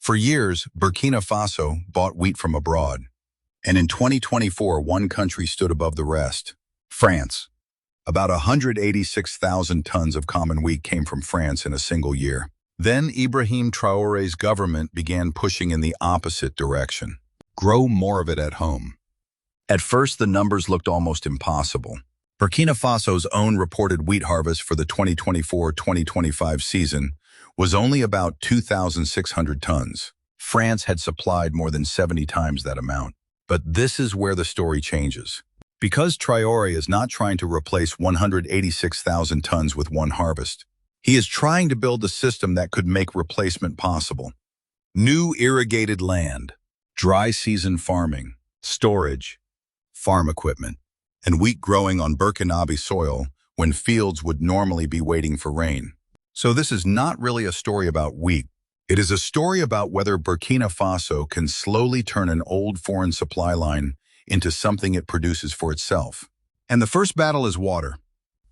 For years, Burkina Faso bought wheat from abroad. And in 2024, one country stood above the rest: France. About 186,000 tons of common wheat came from France in a single year. Then Ibrahim Traoré's government began pushing in the opposite direction: grow more of it at home. At first, the numbers looked almost impossible. Burkina Faso's own reported wheat harvest for the 2024-2025 season was only about 2,600 tons. France had supplied more than 70 times that amount. But this is where the story changes. Because Traore is not trying to replace 186,000 tons with one harvest, he is trying to build a system that could make replacement possible. New irrigated land, dry season farming, storage, farm equipment, and wheat growing on Burkinabe soil when fields would normally be waiting for rain. So this is not really a story about wheat. It is a story about whether Burkina Faso can slowly turn an old foreign supply line into something it produces for itself. And the first battle is water.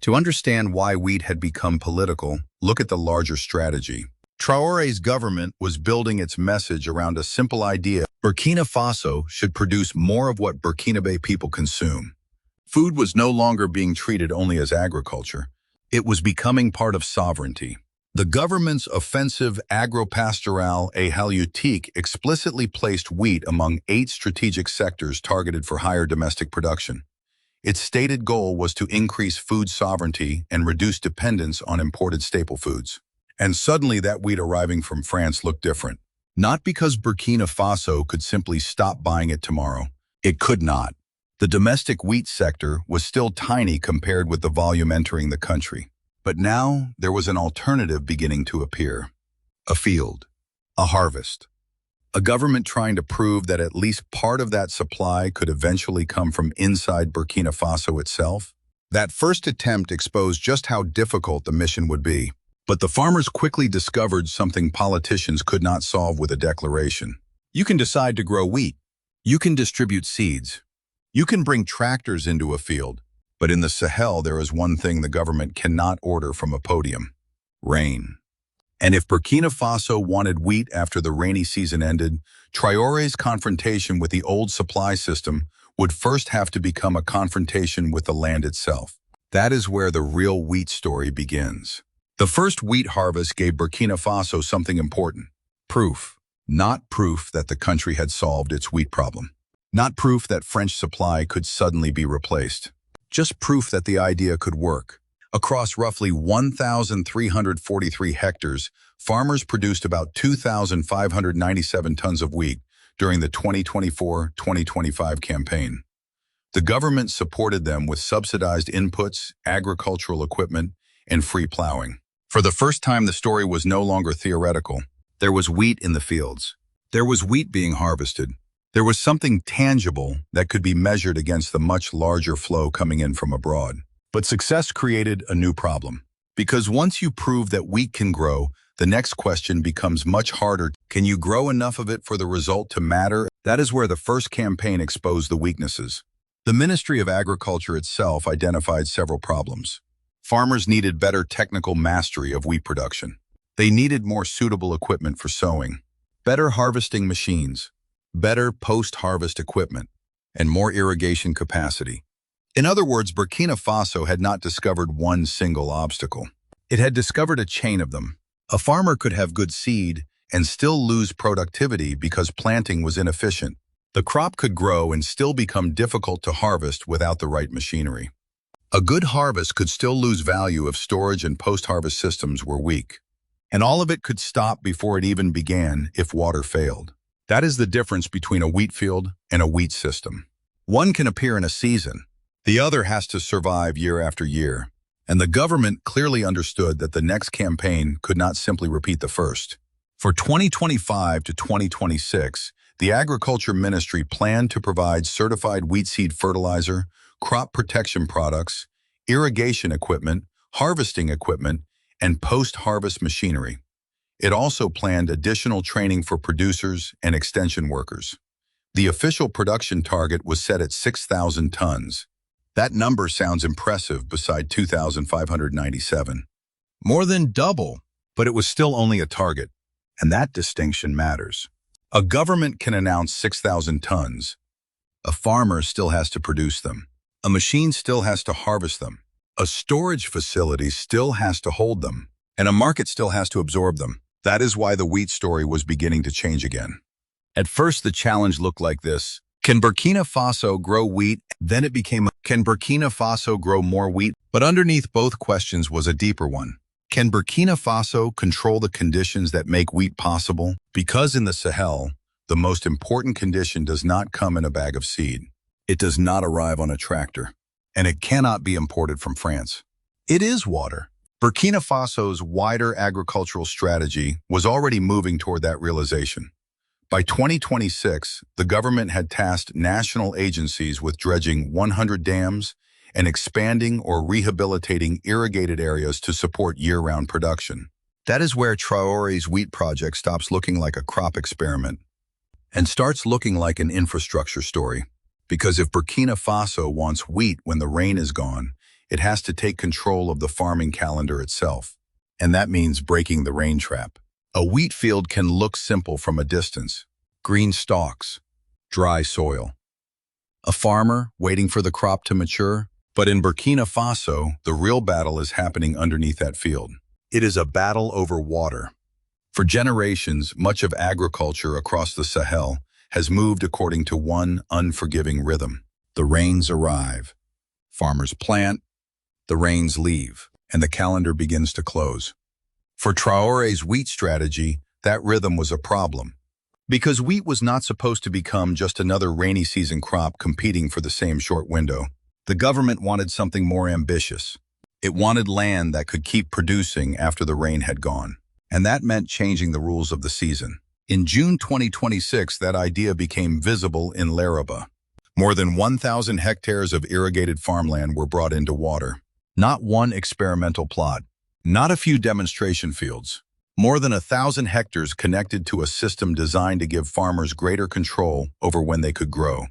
To understand why wheat had become political, look at the larger strategy. Traoré's government was building its message around a simple idea: Burkina Faso should produce more of what Burkinabe people consume. Food was no longer being treated only as agriculture. It was becoming part of sovereignty. The government's offensive agro-pastoral et halieutique explicitly placed wheat among 8 strategic sectors targeted for higher domestic production. Its stated goal was to increase food sovereignty and reduce dependence on imported staple foods. And suddenly that wheat arriving from France looked different. Not because Burkina Faso could simply stop buying it tomorrow. It could not. The domestic wheat sector was still tiny compared with the volume entering the country. But now there was an alternative beginning to appear. A field. A harvest. A government trying to prove that at least part of that supply could eventually come from inside Burkina Faso itself. That first attempt exposed just how difficult the mission would be. But the farmers quickly discovered something politicians could not solve with a declaration. You can decide to grow wheat. You can distribute seeds. You can bring tractors into a field. But in the Sahel, there is one thing the government cannot order from a podium: rain. And if Burkina Faso wanted wheat after the rainy season ended, Traoré's confrontation with the old supply system would first have to become a confrontation with the land itself. That is where the real wheat story begins. The first wheat harvest gave Burkina Faso something important: proof. Not proof that the country had solved its wheat problem. Not proof that French supply could suddenly be replaced. Just proof that the idea could work. Across roughly 1,343 hectares, farmers produced about 2,597 tons of wheat during the 2024-2025 campaign. The government supported them with subsidized inputs, agricultural equipment, and free plowing. For the first time, the story was no longer theoretical. There was wheat in the fields. There was wheat being harvested. There was something tangible that could be measured against the much larger flow coming in from abroad. But success created a new problem. Because once you prove that wheat can grow, the next question becomes much harder. Can you grow enough of it for the result to matter? That is where the first campaign exposed the weaknesses. The Ministry of Agriculture itself identified several problems. Farmers needed better technical mastery of wheat production. They needed more suitable equipment for sowing, better harvesting machines, better post-harvest equipment, and more irrigation capacity. In other words, Burkina Faso had not discovered one single obstacle. It had discovered a chain of them. A farmer could have good seed and still lose productivity because planting was inefficient. The crop could grow and still become difficult to harvest without the right machinery. A good harvest could still lose value if storage and post-harvest systems were weak. And all of it could stop before it even began if water failed. That is the difference between a wheat field and a wheat system. One can appear in a season. The other has to survive year after year. And the government clearly understood that the next campaign could not simply repeat the first. For 2025 to 2026, the Agriculture Ministry planned to provide certified wheat seed fertilizer, crop protection products, irrigation equipment, harvesting equipment, and post-harvest machinery. It also planned additional training for producers and extension workers. The official production target was set at 6,000 tons. That number sounds impressive beside 2,597. More than double, but it was still only a target. And that distinction matters. A government can announce 6,000 tons. A farmer still has to produce them. A machine still has to harvest them. A storage facility still has to hold them. And a market still has to absorb them. That is why the wheat story was beginning to change again. At first, the challenge looked like this. Can Burkina Faso grow wheat? Then it became, can Burkina Faso grow more wheat? But underneath both questions was a deeper one. Can Burkina Faso control the conditions that make wheat possible? Because in the Sahel, the most important condition does not come in a bag of seed. It does not arrive on a tractor. And it cannot be imported from France. It is water. Burkina Faso's wider agricultural strategy was already moving toward that realization. By 2026, the government had tasked national agencies with dredging 100 dams and expanding or rehabilitating irrigated areas to support year-round production. That is where Traore's wheat project stops looking like a crop experiment and starts looking like an infrastructure story. Because if Burkina Faso wants wheat when the rain is gone, it has to take control of the farming calendar itself. And that means breaking the rain trap. A wheat field can look simple from a distance. Green stalks, dry soil. A farmer waiting for the crop to mature. But in Burkina Faso, the real battle is happening underneath that field. It is a battle over water. For generations, much of agriculture across the Sahel has moved according to one unforgiving rhythm. The rains arrive. Farmers plant. The rains leave. And the calendar begins to close. For Traore's wheat strategy, that rhythm was a problem. Because wheat was not supposed to become just another rainy season crop competing for the same short window. The government wanted something more ambitious. It wanted land that could keep producing after the rain had gone. And that meant changing the rules of the season. In June 2026, that idea became visible in Laraba. More than 1,000 hectares of irrigated farmland were brought into water. Not one experimental plot. Not a few demonstration fields. More than 1,000 hectares connected to a system designed to give farmers greater control over when they could grow.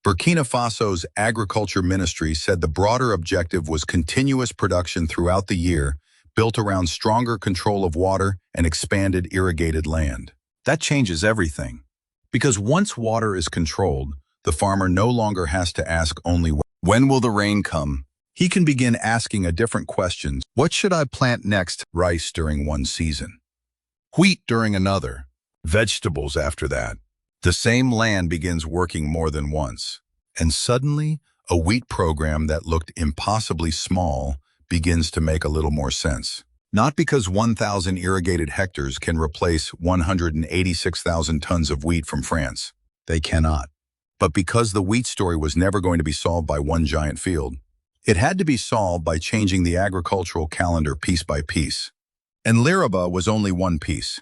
Burkina Faso's agriculture ministry said the broader objective was continuous production throughout the year, built around stronger control of water and expanded irrigated land. That changes everything. Because once water is controlled, the farmer no longer has to ask only when will the rain come. He can begin asking a different question. What should I plant next? Rice during one season. Wheat during another. Vegetables after that. The same land begins working more than once. And suddenly, a wheat program that looked impossibly small begins to make a little more sense. Not because 1,000 irrigated hectares can replace 186,000 tons of wheat from France. They cannot. But because the wheat story was never going to be solved by one giant field. It had to be solved by changing the agricultural calendar piece by piece. And Laraba was only one piece.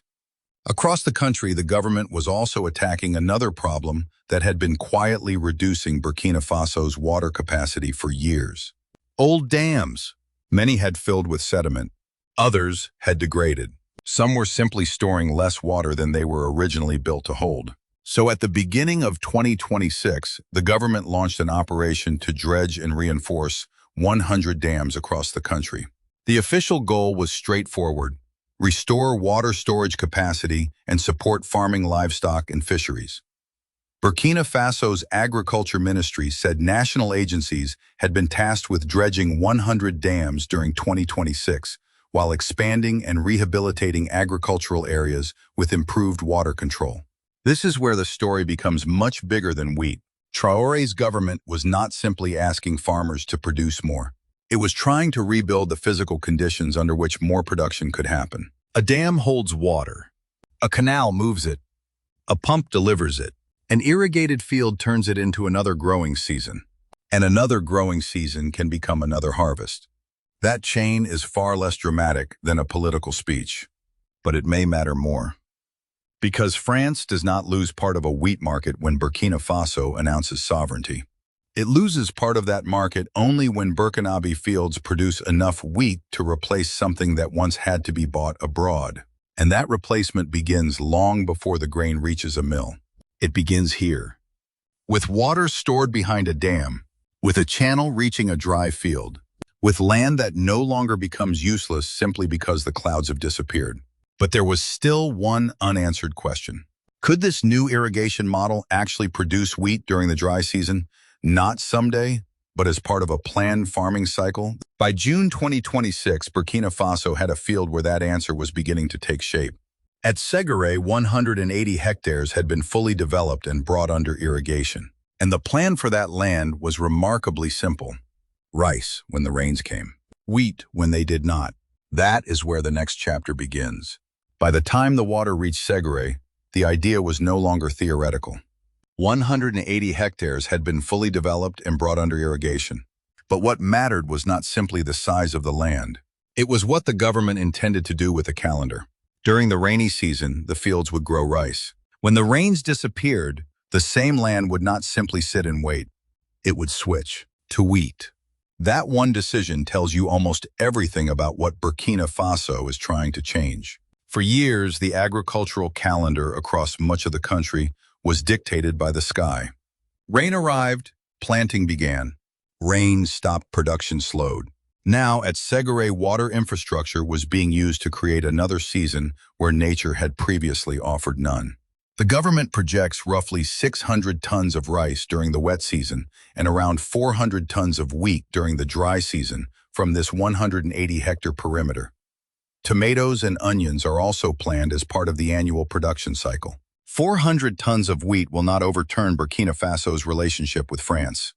Across the country, the government was also attacking another problem that had been quietly reducing Burkina Faso's water capacity for years. Old dams. Many had filled with sediment. Others had degraded. Some were simply storing less water than they were originally built to hold. So at the beginning of 2026, the government launched an operation to dredge and reinforce 100 dams across the country. The official goal was straightforward: restore water storage capacity and support farming, livestock, and fisheries. Burkina Faso's agriculture ministry said national agencies had been tasked with dredging 100 dams during 2026, while expanding and rehabilitating agricultural areas with improved water control. This is where the story becomes much bigger than wheat. Traore's government was not simply asking farmers to produce more. It was trying to rebuild the physical conditions under which more production could happen. A dam holds water. A canal moves it. A pump delivers it. An irrigated field turns it into another growing season. And another growing season can become another harvest. That chain is far less dramatic than a political speech. But it may matter more. Because France does not lose part of a wheat market when Burkina Faso announces sovereignty. It loses part of that market only when Burkinabe fields produce enough wheat to replace something that once had to be bought abroad. And that replacement begins long before the grain reaches a mill. It begins here. With water stored behind a dam, with a channel reaching a dry field, with land that no longer becomes useless simply because the clouds have disappeared. But there was still one unanswered question. Could this new irrigation model actually produce wheat during the dry season? Not someday, but as part of a planned farming cycle? By June 2026, Burkina Faso had a field where that answer was beginning to take shape. At Séguéré, 180 hectares had been fully developed and brought under irrigation. And the plan for that land was remarkably simple. Rice when the rains came. Wheat when they did not. That is where the next chapter begins. By the time the water reached Séguéré, the idea was no longer theoretical. 180 hectares had been fully developed and brought under irrigation. But what mattered was not simply the size of the land. It was what the government intended to do with the calendar. During the rainy season, the fields would grow rice. When the rains disappeared, the same land would not simply sit and wait. It would switch to wheat. That one decision tells you almost everything about what Burkina Faso is trying to change. For years, the agricultural calendar across much of the country was dictated by the sky. Rain arrived, planting began. Rain stopped, production slowed. Now, at Séguéré, water infrastructure was being used to create another season where nature had previously offered none. The government projects roughly 600 tons of rice during the wet season and around 400 tons of wheat during the dry season from this 180-hectare perimeter. Tomatoes and onions are also planned as part of the annual production cycle. 400 tons of wheat will not overturn Burkina Faso's relationship with France.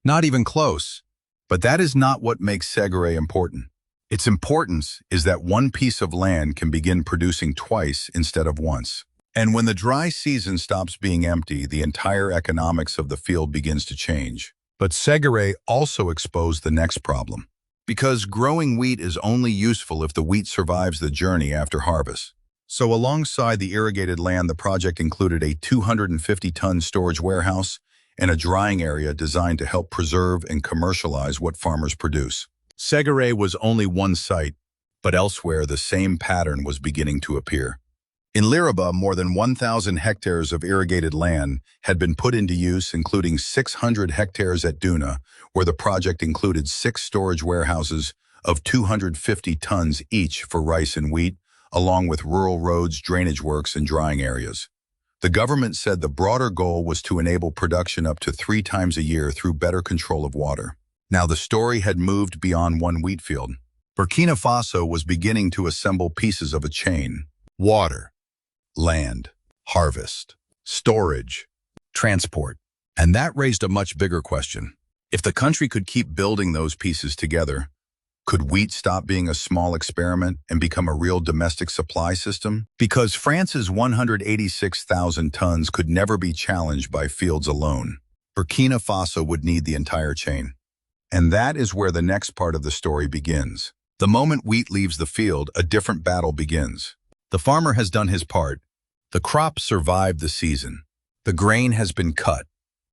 Not even close. But that is not what makes Séguéré important. Its importance is that one piece of land can begin producing twice instead of once. And when the dry season stops being empty, the entire economics of the field begins to change. But Séguéré also exposed the next problem. Because growing wheat is only useful if the wheat survives the journey after harvest. So alongside the irrigated land, the project included a 250-ton storage warehouse and a drying area designed to help preserve and commercialize what farmers produce. Séguéré was only one site, but elsewhere the same pattern was beginning to appear. In Liriba, more than 1,000 hectares of irrigated land had been put into use, including 600 hectares at Duna, where the project included 6 storage warehouses of 250 tons each for rice and wheat, along with rural roads, drainage works, and drying areas. The government said the broader goal was to enable production up to 3 times a year through better control of water. Now the story had moved beyond one wheat field. Burkina Faso was beginning to assemble pieces of a chain. Water, land, harvest, storage, transport. And that raised a much bigger question. If the country could keep building those pieces together, could wheat stop being a small experiment and become a real domestic supply system? Because France's 186,000 tons could never be challenged by fields alone. Burkina Faso would need the entire chain. And that is where the next part of the story begins. The moment wheat leaves the field, a different battle begins. The farmer has done his part. The crop survived the season. The grain has been cut.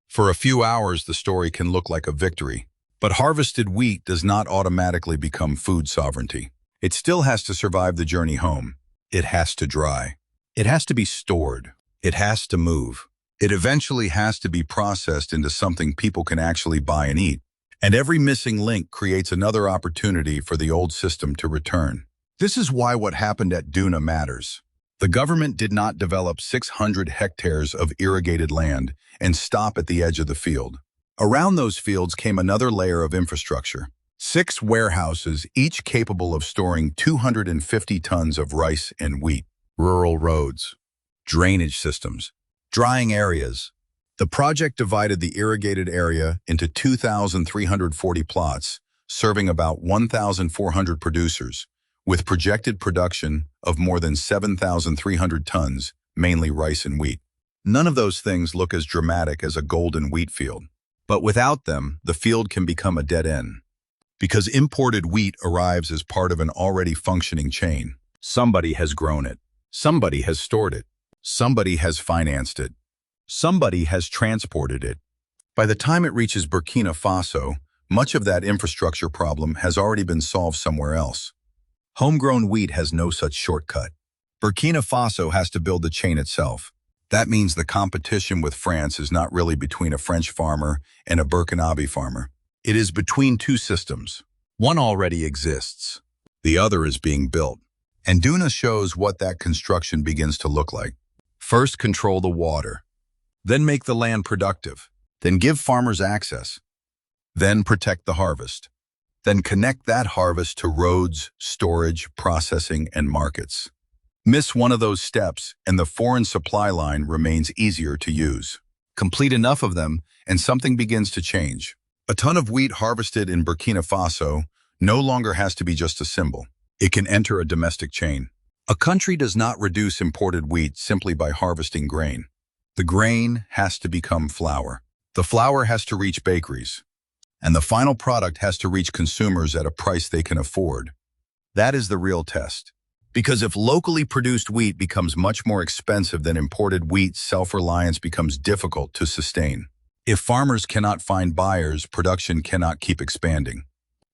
For a few hours, the story can look like a victory. But harvested wheat does not automatically become food sovereignty. It still has to survive the journey home. It has to dry. It has to be stored. It has to move. It eventually has to be processed into something people can actually buy and eat. And every missing link creates another opportunity for the old system to return. This is why what happened at Duna matters. The government did not develop 600 hectares of irrigated land and stop at the edge of the field. Around those fields came another layer of infrastructure. 6 warehouses, each capable of storing 250 tons of rice and wheat. Rural roads, drainage systems, drying areas. The project divided the irrigated area into 2,340 plots, serving about 1,400 producers, with projected production of more than 7,300 tons, mainly rice and wheat. None of those things look as dramatic as a golden wheat field. But without them, the field can become a dead end. Because imported wheat arrives as part of an already functioning chain. Somebody has grown it. Somebody has stored it. Somebody has financed it. Somebody has transported it. By the time it reaches Burkina Faso, much of that infrastructure problem has already been solved somewhere else. Homegrown wheat has no such shortcut. Burkina Faso has to build the chain itself. That means the competition with France is not really between a French farmer and a Burkinabe farmer. It is between 2 systems. One already exists. The other is being built. And Duna shows what that construction begins to look like. First, control the water. Then make the land productive. Then give farmers access. Then protect the harvest. Then connect that harvest to roads, storage, processing, and markets. Miss one of those steps, and the foreign supply line remains easier to use. Complete enough of them, and something begins to change. A ton of wheat harvested in Burkina Faso no longer has to be just a symbol. It can enter a domestic chain. A country does not reduce imported wheat simply by harvesting grain. The grain has to become flour. The flour has to reach bakeries. And the final product has to reach consumers at a price they can afford. That is the real test. Because if locally produced wheat becomes much more expensive than imported wheat, self-reliance becomes difficult to sustain. If farmers cannot find buyers, production cannot keep expanding.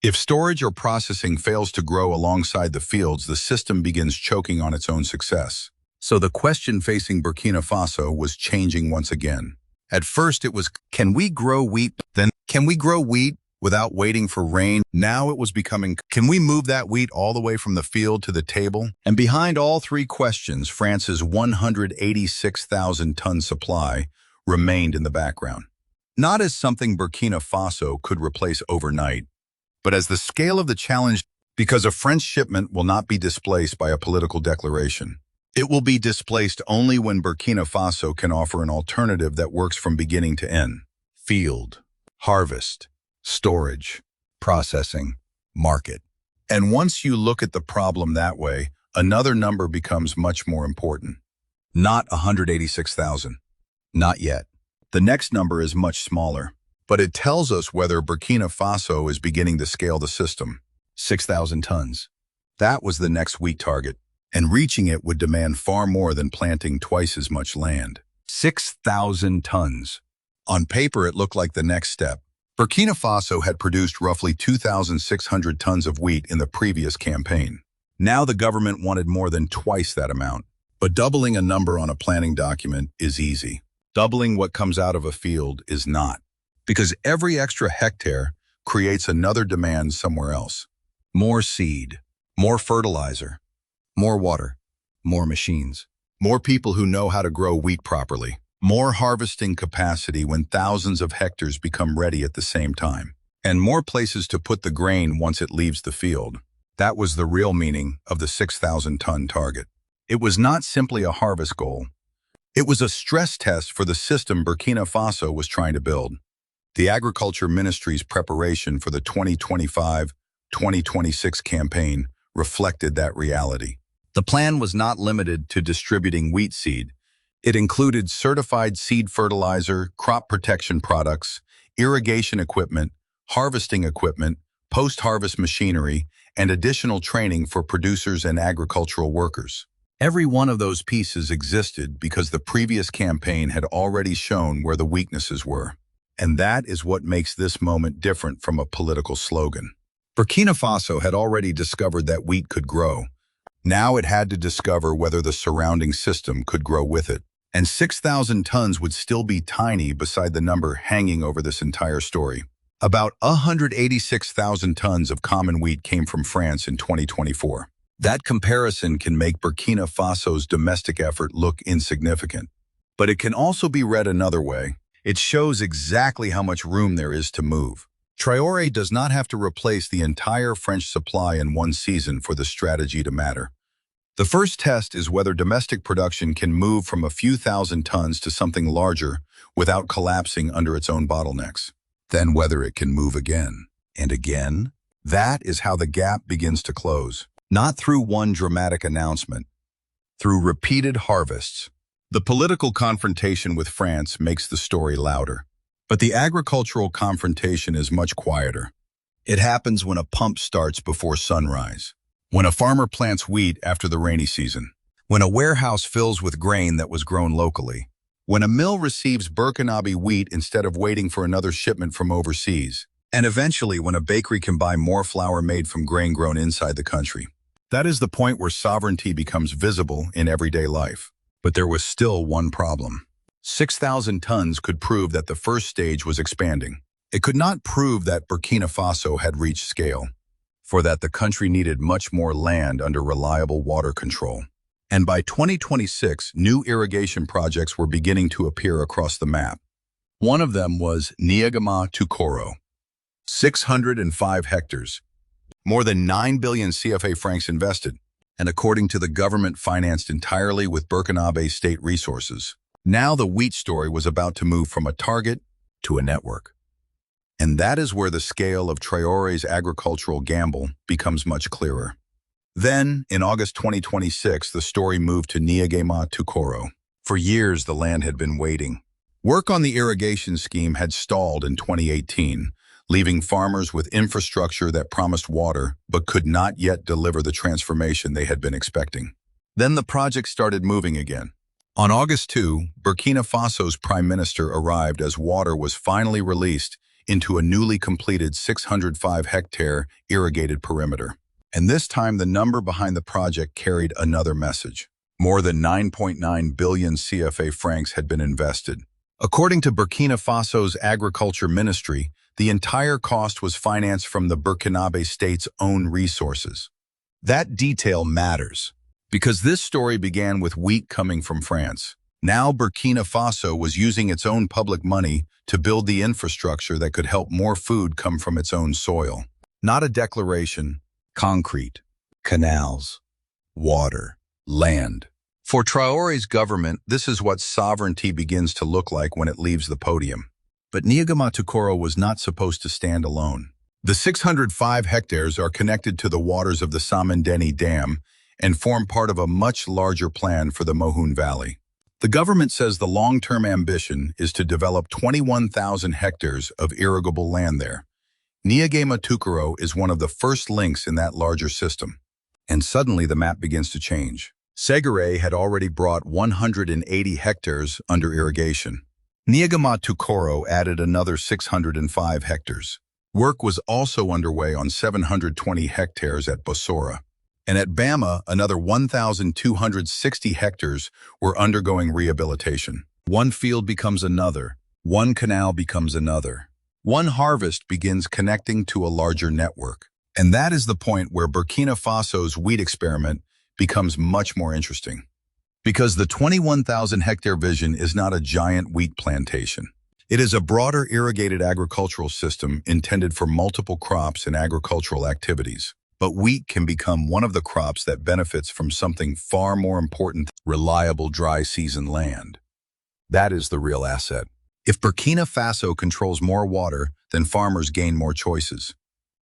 If storage or processing fails to grow alongside the fields, the system begins choking on its own success. So the question facing Burkina Faso was changing once again. At first it was, can we grow wheat? Then, can we grow wheat without waiting for rain? Now it was becoming, can we move that wheat all the way from the field to the table? And behind all three questions, France's 186,000-ton supply remained in the background. Not as something Burkina Faso could replace overnight, but as the scale of the challenge, because a French shipment will not be displaced by a political declaration. It will be displaced only when Burkina Faso can offer an alternative that works from beginning to end. Field, harvest, storage, processing, market. And once you look at the problem that way, another number becomes much more important. Not 186,000. Not yet. The next number is much smaller, but it tells us whether Burkina Faso is beginning to scale the system. 6,000 tons. That was the next wheat target, and reaching it would demand far more than planting twice as much land. 6,000 tons. On paper, it looked like the next step. Burkina Faso had produced roughly 2,600 tons of wheat in the previous campaign. Now the government wanted more than twice that amount. But doubling a number on a planning document is easy. Doubling what comes out of a field is not. Because every extra hectare creates another demand somewhere else. More seed, more fertilizer, more water, more machines, more people who know how to grow wheat properly, more harvesting capacity when thousands of hectares become ready at the same time, and more places to put the grain once it leaves the field. That was the real meaning of the 6,000-ton target. It was not simply a harvest goal. It was a stress test for the system Burkina Faso was trying to build. The Agriculture Ministry's preparation for the 2025-2026 campaign reflected that reality. The plan was not limited to distributing wheat seed. It included certified seed fertilizer, crop protection products, irrigation equipment, harvesting equipment, post-harvest machinery, and additional training for producers and agricultural workers. Every one of those pieces existed because the previous campaign had already shown where the weaknesses were. And that is what makes this moment different from a political slogan. Burkina Faso had already discovered that wheat could grow. Now it had to discover whether the surrounding system could grow with it. And 6,000 tons would still be tiny beside the number hanging over this entire story. About 186,000 tons of common wheat came from France in 2024. That comparison can make Burkina Faso's domestic effort look insignificant. But it can also be read another way. It shows exactly how much room there is to move. Traore does not have to replace the entire French supply in one season for the strategy to matter. The first test is whether domestic production can move from a few thousand tons to something larger without collapsing under its own bottlenecks. Then whether it can move again and again. That is how the gap begins to close. Not through one dramatic announcement, through repeated harvests. The political confrontation with France makes the story louder. But the agricultural confrontation is much quieter. It happens when a pump starts before sunrise, when a farmer plants wheat after the rainy season, when a warehouse fills with grain that was grown locally, when a mill receives Burkinabe wheat instead of waiting for another shipment from overseas, and eventually when a bakery can buy more flour made from grain grown inside the country. That is the point where sovereignty becomes visible in everyday life. But there was still one problem. 6,000 tons could prove that the first stage was expanding. It could not prove that Burkina Faso had reached scale. for that the country needed much more land under reliable water control. And by 2026, new irrigation projects were beginning to appear across the map. One of them was Niagama-Tukoro, 605 hectares, more than 9 billion CFA francs invested, and according to the government financed entirely with Burkina state resources. Now the wheat story was about to move from a target to a network. And that is where the scale of Traore's agricultural gamble becomes much clearer. Then, in August 2026, the story moved to Niagama-Tukoro. For years, the land had been waiting. Work on the irrigation scheme had stalled in 2018, leaving farmers with infrastructure that promised water but could not yet deliver the transformation they had been expecting. Then the project started moving again. On August 2, Burkina Faso's prime minister arrived as water was finally released into a newly completed 605-hectare irrigated perimeter. And this time the number behind the project carried another message. More than 9.9 billion CFA francs had been invested. According to Burkina Faso's agriculture ministry, the entire cost was financed from the Burkina state's own resources. That detail matters, because this story began with wheat coming from France. Now Burkina Faso was using its own public money to build the infrastructure that could help more food come from its own soil. Not a declaration, concrete, canals, water, land. For Traore's government, this is what sovereignty begins to look like when it leaves the podium. But Niagama-Tukoro was not supposed to stand alone. The 605 hectares are connected to the waters of the Samandeni Dam and form part of a much larger plan for the Mohune Valley. The government says the long-term ambition is to develop 21,000 hectares of irrigable land there. Niagama-Tukoro is one of the first links in that larger system. And suddenly the map begins to change. Séguéré had already brought 180 hectares under irrigation. Niagama-Tukoro added another 605 hectares. Work was also underway on 720 hectares at Bossora. And at Bama, another 1,260 hectares were undergoing rehabilitation. One field becomes another. One canal becomes another. One harvest begins connecting to a larger network. And that is the point where Burkina Faso's wheat experiment becomes much more interesting. Because the 21,000-hectare vision is not a giant wheat plantation. It is a broader irrigated agricultural system intended for multiple crops and agricultural activities. But wheat can become one of the crops that benefits from something far more important: reliable dry season land. That is the real asset. If Burkina Faso controls more water, then farmers gain more choices.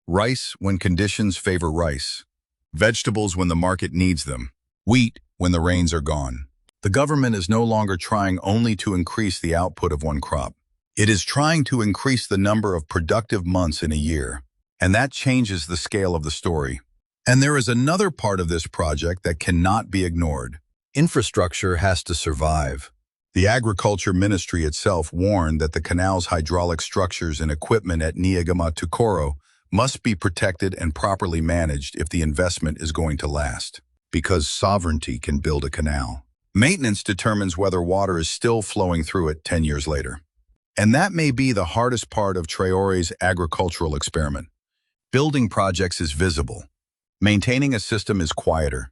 Rice when conditions favor rice. Vegetables when the market needs them. Wheat when the rains are gone. The government is no longer trying only to increase the output of one crop. It is trying to increase the number of productive months in a year. And that changes the scale of the story. And there is another part of this project that cannot be ignored. Infrastructure has to survive. The Agriculture Ministry itself warned that the canal's hydraulic structures and equipment at Niagama-Tukoro must be protected and properly managed if the investment is going to last. Because sovereignty can build a canal. Maintenance determines whether water is still flowing through it 10 years later. And that may be the hardest part of Traore's agricultural experiment. Building projects is visible. Maintaining a system is quieter,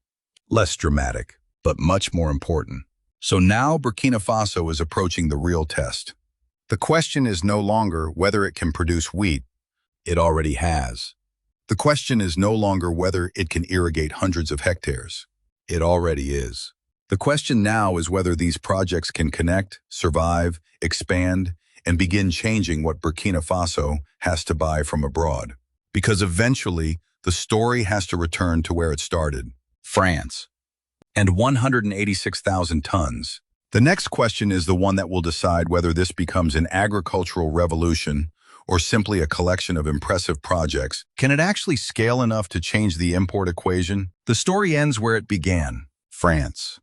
less dramatic, but much more important. So now Burkina Faso is approaching the real test. The question is no longer whether it can produce wheat. It already has. The question is no longer whether it can irrigate hundreds of hectares. It already is. The question now is whether these projects can connect, survive, expand, and begin changing what Burkina Faso has to buy from abroad. Because eventually, the story has to return to where it started, France. And 186,000 tons. The next question is the one that will decide whether this becomes an agricultural revolution or simply a collection of impressive projects. Can it actually scale enough to change the import equation? The story ends where it began, France.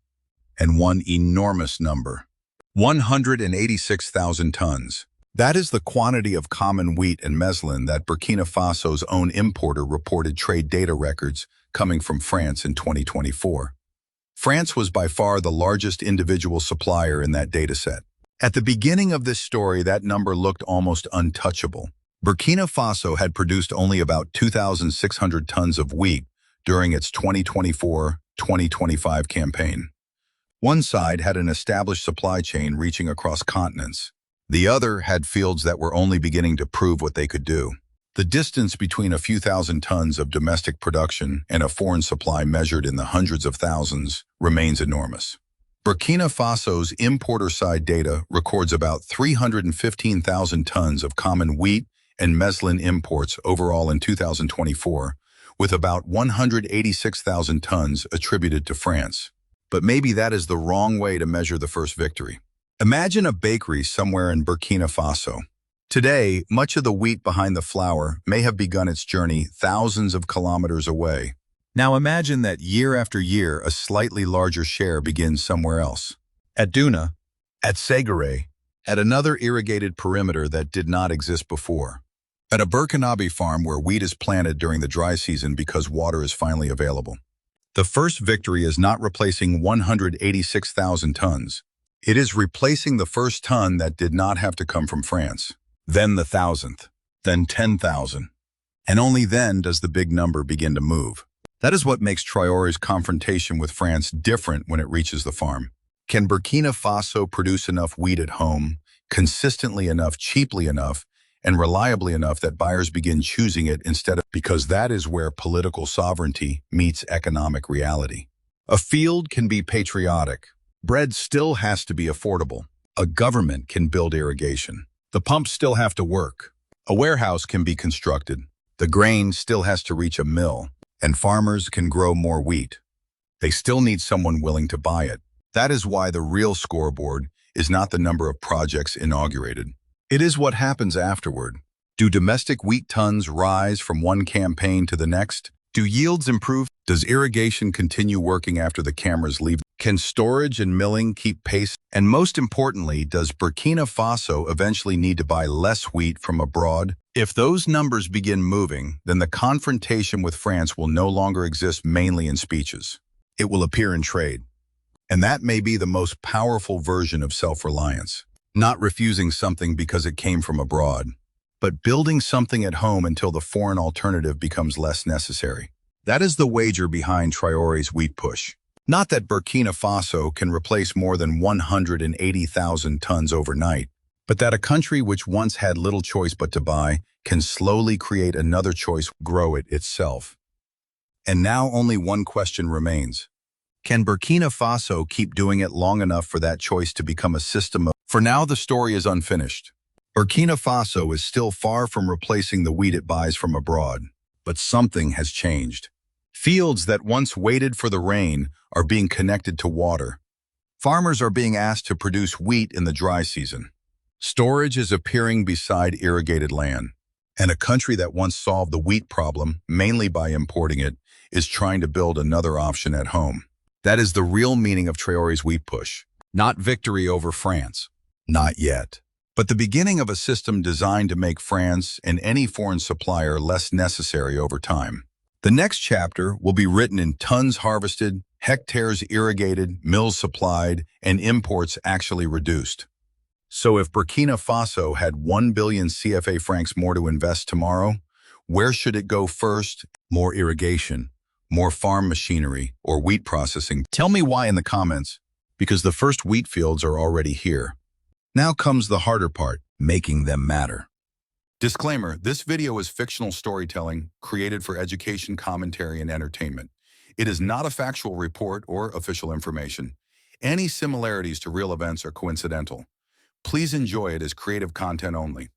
And one enormous number, 186,000 tons. That is the quantity of common wheat and meslin that Burkina Faso's own importer reported trade data records coming from France in 2024. France was by far the largest individual supplier in that dataset. At the beginning of this story, that number looked almost untouchable. Burkina Faso had produced only about 2,600 tons of wheat during its 2024-2025 campaign. One side had an established supply chain reaching across continents. The other had fields that were only beginning to prove what they could do. The distance between a few thousand tons of domestic production and a foreign supply measured in the hundreds of thousands remains enormous. Burkina Faso's importer-side data records about 315,000 tons of common wheat and meslin imports overall in 2024, with about 186,000 tons attributed to France. But maybe that is the wrong way to measure the first victory. Imagine a bakery somewhere in Burkina Faso. Today, much of the wheat behind the flour may have begun its journey thousands of kilometers away. Now imagine that year after year, a slightly larger share begins somewhere else. At Duna, at Séguéré, at another irrigated perimeter that did not exist before. At a Burkinabe farm where wheat is planted during the dry season because water is finally available. The first victory is not replacing 186,000 tons. It is replacing the first ton that did not have to come from France. Then the 1,000th, then 10,000. And only then does the big number begin to move. That is what makes Traore's confrontation with France different when it reaches the farm. Can Burkina Faso produce enough wheat at home, consistently enough, cheaply enough, and reliably enough that buyers begin choosing it instead of, because that is where political sovereignty meets economic reality. A field can be patriotic. Bread still has to be affordable. A government can build irrigation. The pumps still have to work. A warehouse can be constructed. The grain still has to reach a mill. And farmers can grow more wheat. They still need someone willing to buy it. That is why the real scoreboard is not the number of projects inaugurated. It is what happens afterward. Do domestic wheat tons rise from one campaign to the next? Do yields improve? Does irrigation continue working after the cameras leave? Can storage and milling keep pace? And most importantly, does Burkina Faso eventually need to buy less wheat from abroad? If those numbers begin moving, then the confrontation with France will no longer exist mainly in speeches. It will appear in trade. And that may be the most powerful version of self-reliance. Not refusing something because it came from abroad, but building something at home until the foreign alternative becomes less necessary. That is the wager behind Traore's wheat push. Not that Burkina Faso can replace more than 180,000 tons overnight, but that a country which once had little choice but to buy can slowly create another choice, grow it itself. And now only one question remains. Can Burkina Faso keep doing it long enough for that choice to become a system of... For now, the story is unfinished. Burkina Faso is still far from replacing the wheat it buys from abroad, but something has changed. Fields that once waited for the rain are being connected to water. Farmers are being asked to produce wheat in the dry season. Storage is appearing beside irrigated land. And a country that once solved the wheat problem, mainly by importing it, is trying to build another option at home. That is the real meaning of Traore's wheat push. Not victory over France. Not yet. But the beginning of a system designed to make France and any foreign supplier less necessary over time. The next chapter will be written in tons harvested, hectares irrigated, mills supplied, and imports actually reduced. So if Burkina Faso had 1 billion CFA francs more to invest tomorrow, where should it go first? More irrigation, more farm machinery, or wheat processing? Tell me why in the comments, because the first wheat fields are already here. Now comes the harder part, making them matter. Disclaimer, this video is fictional storytelling created for education, commentary, and entertainment. It is not a factual report or official information. Any similarities to real events are coincidental. Please enjoy it as creative content only.